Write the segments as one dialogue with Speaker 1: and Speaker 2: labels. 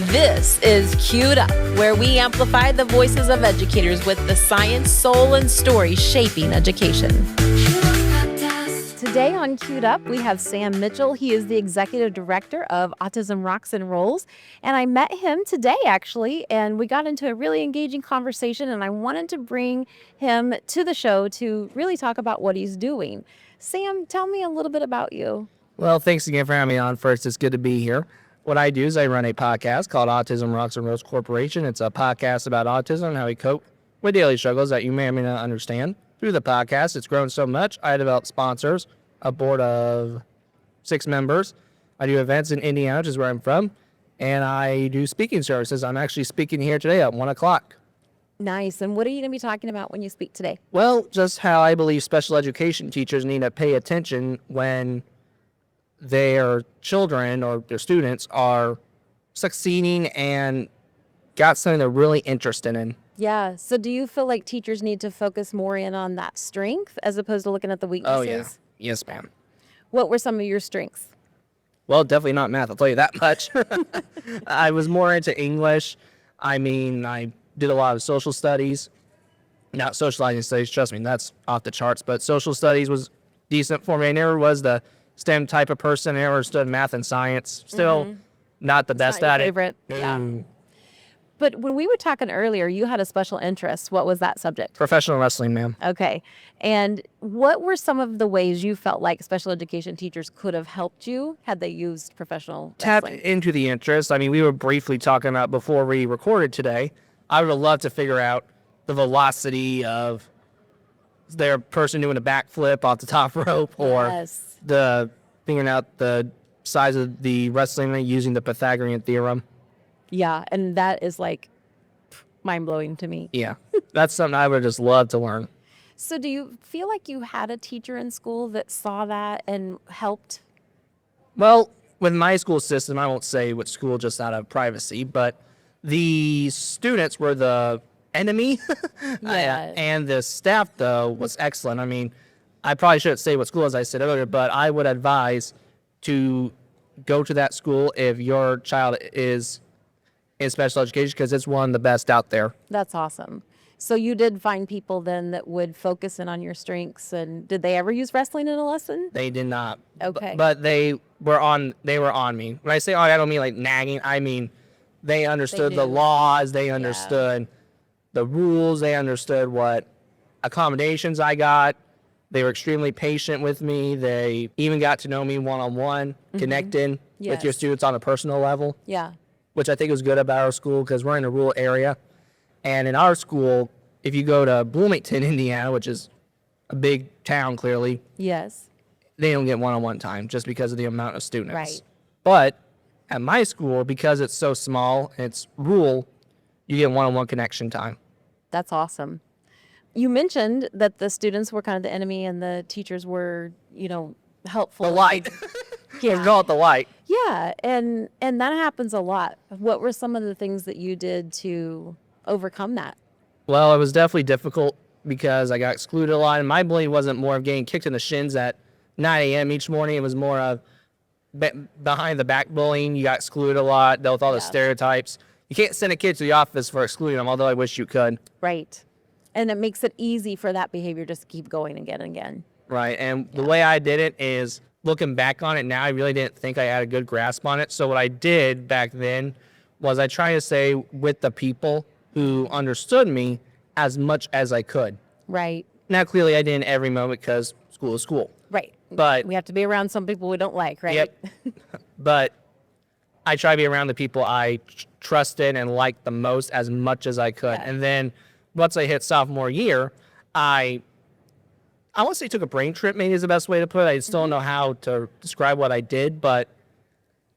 Speaker 1: This is Queued Up, where we amplify the voices of educators with the science, soul, and story shaping education. Today on Queued Up, we have Sam Mitchell. He is the executive director of Autism Rocks and Rolls. And I met him today, actually, and we got into a really engaging conversation. And I wanted to bring him to the show to really talk about what he's doing. Sam, tell me a little bit about you.
Speaker 2: Well, thanks again for having me on. First, it's good to be here. What I do is I run a podcast called Autism Rocks and Rolls Corporation. It's a podcast about autism and how we cope with daily struggles that you may or may not understand. Through the podcast, it's grown so much, I developed sponsors, a board of 6 members. I do events in Indiana, which is where I'm from, and I do speaking services. I'm actually speaking here today at 1 o'clock.
Speaker 1: Nice. And what are you going to be talking about when you speak today?
Speaker 2: Well, just how I believe special education teachers need to pay attention when their children or their students are succeeding and got something they're really interested in.
Speaker 1: Yeah. So do you feel like teachers need to focus more in on that strength as opposed to looking at the weaknesses?
Speaker 2: Oh, yeah. Yes, ma'am.
Speaker 1: What were some of your strengths?
Speaker 2: Well, definitely not math, I'll tell you that much. I was more into English. I mean, I did a lot of social studies. Not socializing studies, trust me, that's off the charts. But social studies was decent for me. I never was the STEM type of person. I never understood math and science. Still not the best
Speaker 1: Not
Speaker 2: at
Speaker 1: your favorite.
Speaker 2: it.
Speaker 1: Yeah. But when we were talking earlier, you had a special interest. What was that subject?
Speaker 2: Professional wrestling, ma'am.
Speaker 1: Okay. And what were some of the ways you felt like special education teachers could have helped you had they used professional
Speaker 2: Tap
Speaker 1: wrestling?
Speaker 2: into the interest. I mean, we were briefly talking about before we recorded today. I would have loved to figure out the velocity of their person doing a backflip off the top rope, or
Speaker 1: Yes.
Speaker 2: the figuring out the size of the wrestling ring using the Pythagorean theorem.
Speaker 1: Yeah. And that is like mind-blowing to me.
Speaker 2: Yeah, that's something I would just love to learn.
Speaker 1: So do you feel like you had a teacher in school that saw that and helped?
Speaker 2: Well, with my school system, I won't say which school just out of privacy, but the students were the enemy.
Speaker 1: Yeah.
Speaker 2: And the staff, though, was excellent. I mean, I probably shouldn't say what school, as I said earlier, but I would advise to go to that school if your child is in special education, because it's one of the best out there.
Speaker 1: That's awesome. So you did find people then that would focus in on your strengths, and did they ever use wrestling in a lesson?
Speaker 2: They did not.
Speaker 1: Okay.
Speaker 2: But they were on me. When I say I don't mean like nagging. I mean they understood the
Speaker 1: knew.
Speaker 2: laws, they understood the rules, they understood what accommodations I got. They were extremely patient with me. They even got to know me one-on-one, connecting with your
Speaker 1: Yes.
Speaker 2: students on a personal level,
Speaker 1: Yeah.
Speaker 2: which I think was good about our school because we're in a rural area. And in our school, if you go to Bloomington, Indiana, which is a big town clearly,
Speaker 1: Yes.
Speaker 2: they don't get one-on-one time just because of the amount of students.
Speaker 1: Right.
Speaker 2: But at my school, because it's so small and it's rural, you get one-on-one connection time.
Speaker 1: That's awesome. You mentioned that the students were kind of the enemy and the teachers were, helpful.
Speaker 2: The light.
Speaker 1: Yeah.
Speaker 2: Let's call it the light.
Speaker 1: Yeah, and that happens a lot. What were some of the things that you did to overcome that?
Speaker 2: Well, it was definitely difficult because I got excluded a lot, and my bullying wasn't more of getting kicked in the shins at 9 a.m. each morning. It was more of behind the back bullying. You got excluded a lot, dealt with all the stereotypes. You can't send a kid to the office for excluding them, although I wish you could.
Speaker 1: Right. And it makes it easy for that behavior just to keep going again and again.
Speaker 2: Right, and the way I did it is, looking back on it now, I really didn't think I had a good grasp on it. So what I did back then was I tried to stay with the people who understood me as much as I could.
Speaker 1: Right.
Speaker 2: Now, clearly, I didn't every moment because school is school.
Speaker 1: Right.
Speaker 2: But
Speaker 1: we have to be around some people we don't like, right?
Speaker 2: Yep. But I try to be around the people I trusted and liked the most as much as I could.
Speaker 1: Yeah.
Speaker 2: And then once I hit sophomore year, I won't say took a brain trip, maybe is the best way to put it. I still don't know how to describe what I did, but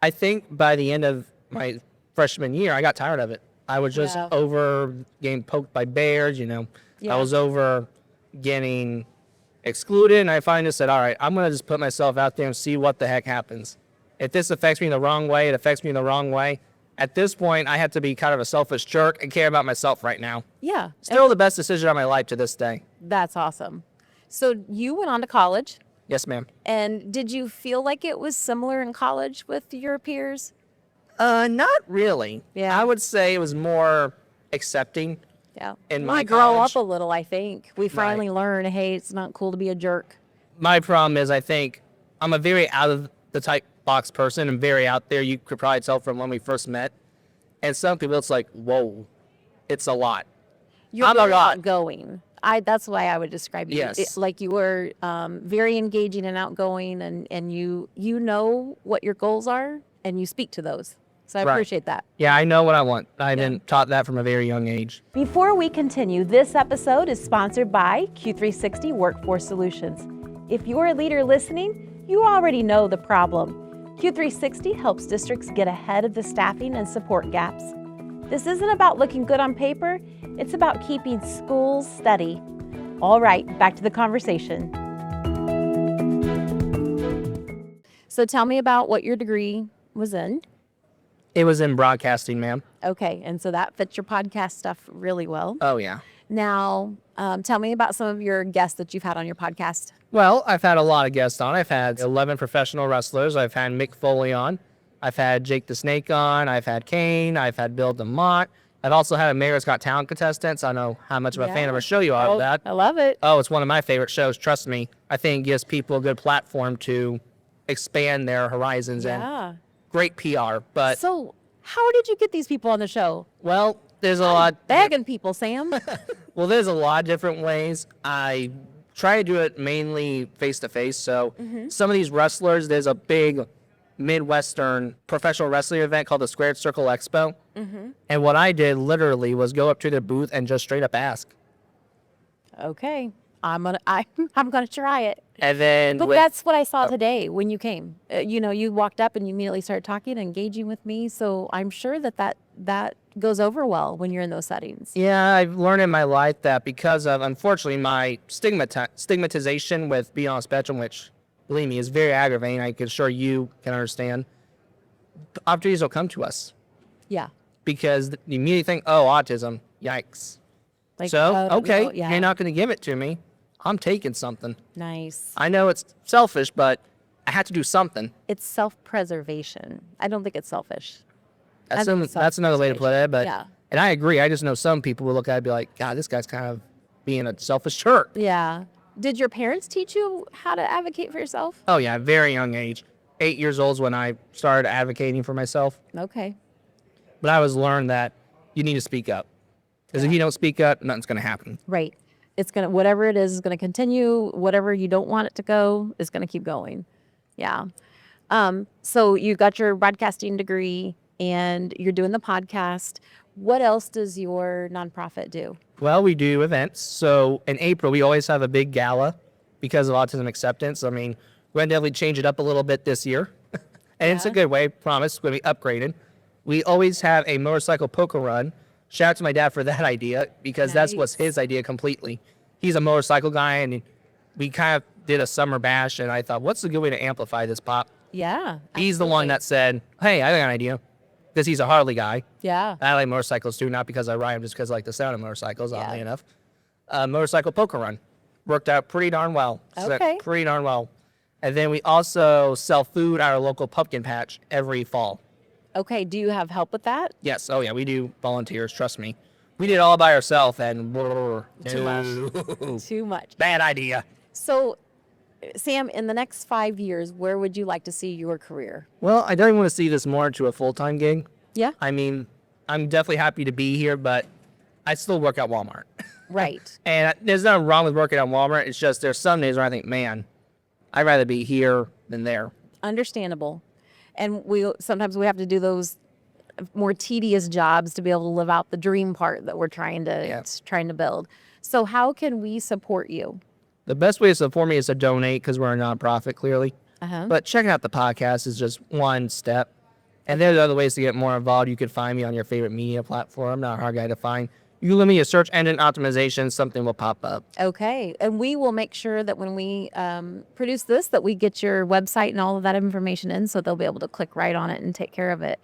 Speaker 2: I think by the end of my freshman year, I got tired of it. I was just over getting poked by bears, I was over getting excluded, and I finally just said, all right, I'm going to just put myself out there and see what the heck happens. If this affects me the wrong way, it affects me the wrong way. At this point, I have to be kind of a selfish jerk and care about myself right now.
Speaker 1: Yeah.
Speaker 2: Still the best decision of my life to this day.
Speaker 1: That's awesome. So you went on to college.
Speaker 2: Yes, ma'am.
Speaker 1: And did you feel like it was similar in college with your peers?
Speaker 2: Not really.
Speaker 1: Yeah.
Speaker 2: I would say it was more accepting.
Speaker 1: Yeah.
Speaker 2: In
Speaker 1: We
Speaker 2: my
Speaker 1: grow
Speaker 2: college.
Speaker 1: up a little, I think. We finally learn, hey, it's not cool to be a jerk.
Speaker 2: My problem is I think I'm a very out of the type box person. I'm very out there. You could probably tell from when we first met. And some people, it's like, whoa, it's a lot.
Speaker 1: You're
Speaker 2: I'm a
Speaker 1: very
Speaker 2: lot.
Speaker 1: outgoing. That's why I would describe you.
Speaker 2: Yes.
Speaker 1: Like you were very engaging and outgoing, and you know what your goals are, and you speak to those. So I
Speaker 2: Right.
Speaker 1: appreciate that.
Speaker 2: Yeah, I know what I want. I've been taught that from a very young age.
Speaker 1: Before we continue, this episode is sponsored by Q360 Workforce Solutions. If you're a leader listening, you already know the problem. Q360 helps districts get ahead of the staffing and support gaps. This isn't about looking good on paper, it's about keeping schools steady. All right, back to the conversation. So tell me about what your degree was in.
Speaker 2: It was in broadcasting, ma'am.
Speaker 1: Okay, and so that fits your podcast stuff really well.
Speaker 2: Oh, yeah.
Speaker 1: Now, tell me about some of your guests that you've had on your podcast.
Speaker 2: Well, I've had a lot of guests on. I've had 11 professional wrestlers. I've had Mick Foley on. I've had Jake the Snake on. I've had Kane. I've had Bill DeMott. I've also had a Mayor's Got Talent contestant. So I know how much of a fan of a show you are of that.
Speaker 1: I love it.
Speaker 2: Oh, it's one of my favorite shows. Trust me. I think it gives people a good platform to expand their horizons and great PR. But
Speaker 1: So, how did you get these people on the show?
Speaker 2: well, there's a lot.
Speaker 1: Begging people, Sam.
Speaker 2: Well, there's a lot of different ways. I try to do it mainly face to face. So some of these wrestlers, there's a big Midwestern professional wrestling event called the Squared Circle Expo. And what I did literally was go up to the booth and just straight up ask.
Speaker 1: Okay, I'm gonna try it.
Speaker 2: And then
Speaker 1: But that's what I saw today when you came. You walked up and you immediately started talking and engaging with me. So I'm sure that goes over well when you're in those settings.
Speaker 2: yeah, I've learned in my life that because of, unfortunately, my stigmatization with being on a spectrum, which, believe me, is very aggravating. I can sure you can understand. Opportunities will come to us
Speaker 1: Yeah.
Speaker 2: because you immediately think, oh, autism, yikes.
Speaker 1: Like,
Speaker 2: So, okay,
Speaker 1: no, yeah.
Speaker 2: you're not going to give it to me. I'm taking something.
Speaker 1: Nice.
Speaker 2: I know it's selfish, but I had to do something.
Speaker 1: It's self-preservation. I don't think it's selfish.
Speaker 2: That's,
Speaker 1: think it's
Speaker 2: that's another way to put it. But
Speaker 1: Yeah.
Speaker 2: And I agree. I just know some people will look at it and be like, God, this guy's kind of being a selfish jerk.
Speaker 1: Yeah. Did your parents teach you how to advocate for yourself?
Speaker 2: Oh, yeah, very young age. 8 years old is when I started advocating for myself.
Speaker 1: Okay.
Speaker 2: But I was learned that you need to speak up. Because if you don't speak up, nothing's going to happen.
Speaker 1: Right. It's going to, whatever it is going to continue. Whatever you don't want it to go is going to keep going. Yeah. So you got your broadcasting degree and you're doing the podcast. What else does your nonprofit do?
Speaker 2: Well, we do events. So in April, we always have a big gala because of autism acceptance. I mean, we're going to definitely change it up a little bit this year. And it's a good way, promise, it's going to be upgraded. We always have a motorcycle poker run. Shout out to my dad for that idea because that was his idea completely. He's a motorcycle guy, and we kind of did a summer bash, and I thought, what's a good way to amplify this pop?
Speaker 1: Yeah.
Speaker 2: He's the one that said, hey, I got an idea. Because he's a Harley guy.
Speaker 1: Yeah.
Speaker 2: I like motorcycles too, not because I ride them, just because I like the sound of motorcycles, oddly
Speaker 1: Yeah.
Speaker 2: enough. Motorcycle poker run. Worked out pretty darn well.
Speaker 1: Okay.
Speaker 2: Pretty darn well. And then we also sell food at our local pumpkin patch every fall.
Speaker 1: Okay. Do you have help with that?
Speaker 2: Yes. Oh, yeah. We do volunteers. Trust me. We did it all by ourselves, and
Speaker 1: Too much. Too much.
Speaker 2: Bad idea.
Speaker 1: So, Sam, in the next 5 years, where would you like to see your career?
Speaker 2: Well, I definitely want to see this more into a full-time gig.
Speaker 1: Yeah.
Speaker 2: I mean, I'm definitely happy to be here, but I still work at Walmart.
Speaker 1: Right.
Speaker 2: And there's nothing wrong with working at Walmart. It's just there's some days where I think, man, I'd rather be here than there.
Speaker 1: Understandable. And sometimes we have to do those more tedious jobs to be able to live out the dream part that we're trying to build. So how can we support you?
Speaker 2: The best way to support me is to donate because we're a nonprofit, clearly.
Speaker 1: Uh-huh.
Speaker 2: But checking out the podcast is just one step. And there's other ways to get more involved. You could find me on your favorite media platform. I'm not a hard guy to find. You limit your search engine optimization, something will pop up.
Speaker 1: Okay. And we will make sure that when we produce this, that we get your website and all of that information in so they'll be able to click right on it and take care of it.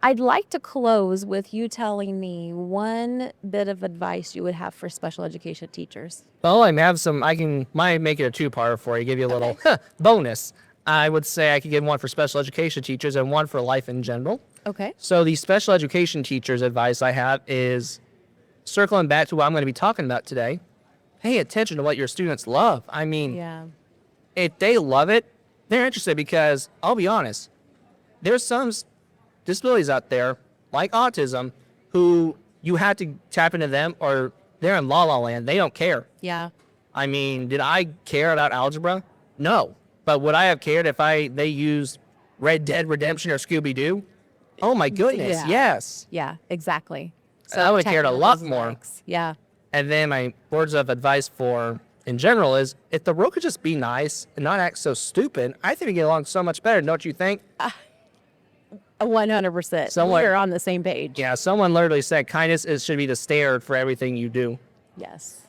Speaker 1: I'd like to close with you telling me one bit of advice you would have for special education teachers.
Speaker 2: Well, I might make it a two-parter for you, give you a little bonus. I would say I could give one for special education teachers and one for life in general.
Speaker 1: Okay.
Speaker 2: So the special education teachers' advice I have is circling back to what I'm going to be talking about today. Pay attention to what your students love. I mean,
Speaker 1: Yeah.
Speaker 2: if they love it, they're interested because I'll be honest, there's some disabilities out there like autism who you have to tap into them or they're in la la land. They don't care.
Speaker 1: Yeah.
Speaker 2: I mean, did I care about algebra? No. But would I have cared if they used Red Dead Redemption or Scooby Doo? Oh my goodness,
Speaker 1: Yeah.
Speaker 2: yes.
Speaker 1: Yeah, exactly.
Speaker 2: I would have cared a lot
Speaker 1: those
Speaker 2: more.
Speaker 1: likes. Yeah.
Speaker 2: And then my words of advice for in general is if the world could just be nice and not act so stupid, I think we get along so much better, don't you think?
Speaker 1: 100%.
Speaker 2: Someone-
Speaker 1: We're on the same page.
Speaker 2: Yeah, someone literally said should be the standard for everything you do.
Speaker 1: Yes.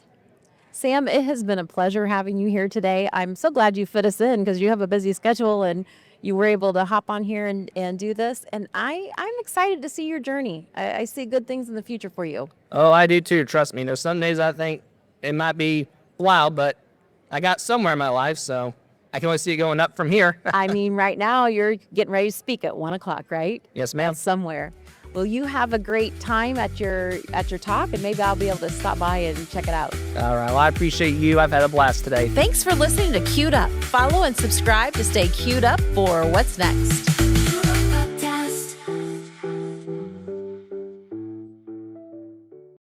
Speaker 1: Sam, it has been a pleasure having you here today. I'm so glad you fit us in because you have a busy schedule and you were able to hop on here and do this. And I'm excited to see your journey. I see good things in the future for you.
Speaker 2: Oh, I do too, trust me. There's some days I think it might be wild, but I got somewhere in my life, so I can only see it going up from here.
Speaker 1: I mean, right now you're getting ready to speak at 1:00, right?
Speaker 2: Yes, ma'am.
Speaker 1: Somewhere. Well, you have a great time at your talk, and maybe I'll be able to stop by and check it out.
Speaker 2: All right, well, I appreciate you. I've had a blast today.
Speaker 1: Thanks for listening to Queued Up. Follow and subscribe to stay queued up for what's next.